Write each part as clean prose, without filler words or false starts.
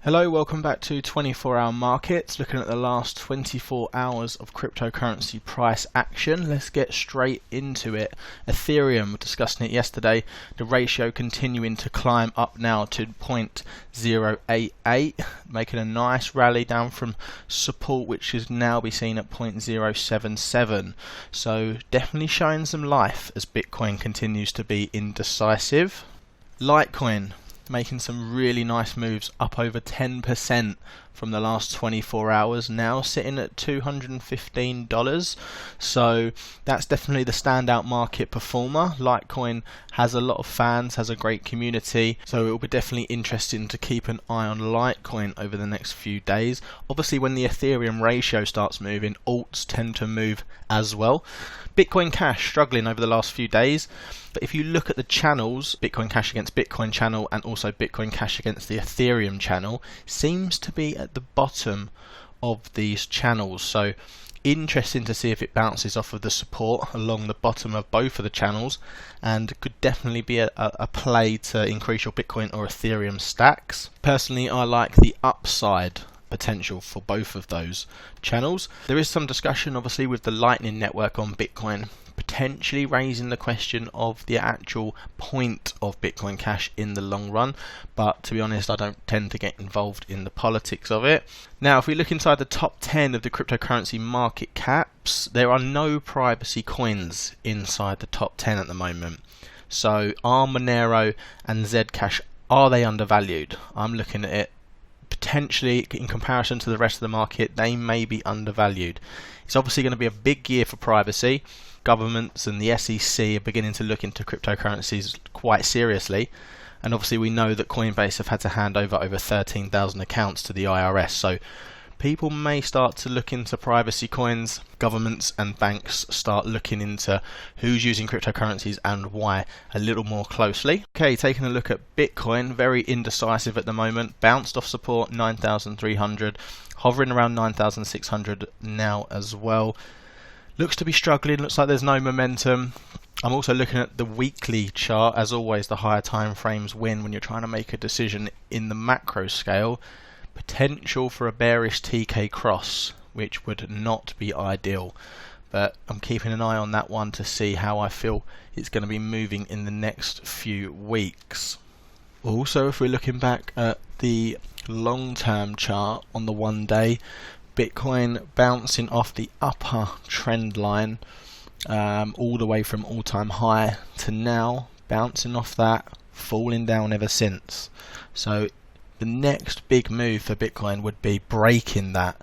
Hello, welcome back to 24-hour markets, looking at the last 24 hours of cryptocurrency price action. Let's get straight into it. Ethereum, discussing it yesterday, the ratio continuing to climb up now to 0.088, making a nice rally down from support, which is now be seen at 0.077. So definitely showing some life as Bitcoin continues to be indecisive. Litecoin making some really nice moves, up over 10% from the last 24 hours, now sitting at $215. So that's definitely the standout market performer. Litecoin has a lot of fans, has a great community, so it will be definitely interesting to keep an eye on Litecoin over the next few days. Obviously, when the Ethereum ratio starts moving, alts tend to move as well. Bitcoin Cash struggling over the last few days, but if you look at the channels, Bitcoin Cash against Bitcoin channel and also Bitcoin Cash against the Ethereum channel, seems to be at the bottom of these channels. So interesting to see if it bounces off of the support along the bottom of both of the channels, and could definitely be a play to increase your Bitcoin or Ethereum stacks. Personally, I like the upside potential for both of those channels. There is some discussion obviously with the Lightning Network on Bitcoin, potentially raising the question of the actual point of Bitcoin Cash in the long run, but to be honest, I don't tend to get involved in the politics of it. Now, if we look inside the top 10 of the cryptocurrency market caps, there are no privacy coins inside the top 10 at the moment. So are Monero and Zcash, are they undervalued? I'm looking at it potentially in comparison to the rest of the market, they may be undervalued. It's obviously going to be a big year for privacy. Governments and the SEC are beginning to look into cryptocurrencies quite seriously, and obviously we know that Coinbase have had to hand over 13,000 accounts to the IRS, so people may start to look into privacy coins. Governments and banks start looking into who's using cryptocurrencies and why a little more closely. Okay, taking a look at Bitcoin, very indecisive at the moment, bounced off support 9,300, hovering around 9,600 now as well. Looks to be struggling, looks like there's no momentum. I'm also looking at the weekly chart. As always, the higher time frames win when you're trying to make a decision in the macro scale. Potential for a bearish TK cross, which would not be ideal, but I'm keeping an eye on that one to see how I feel it's going to be moving in the next few weeks. Also, if we're looking back at the long-term chart on the 1 day, Bitcoin bouncing off the upper trend line all the way from all-time high to now, bouncing off that, falling down ever since. So the next big move for Bitcoin would be breaking that,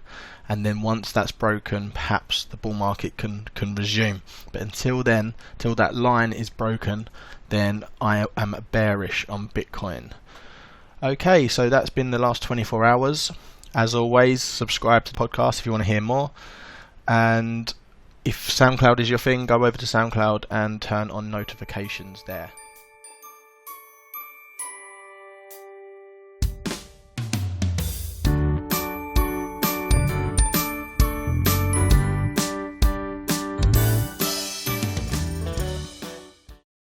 and then once that's broken, perhaps the bull market can resume. But until then, till that line is broken, then I am bearish on Bitcoin. Okay, so that's been the last 24 hours. As always, subscribe to the podcast if you want to hear more, and if SoundCloud is your thing, go over to SoundCloud and turn on notifications there.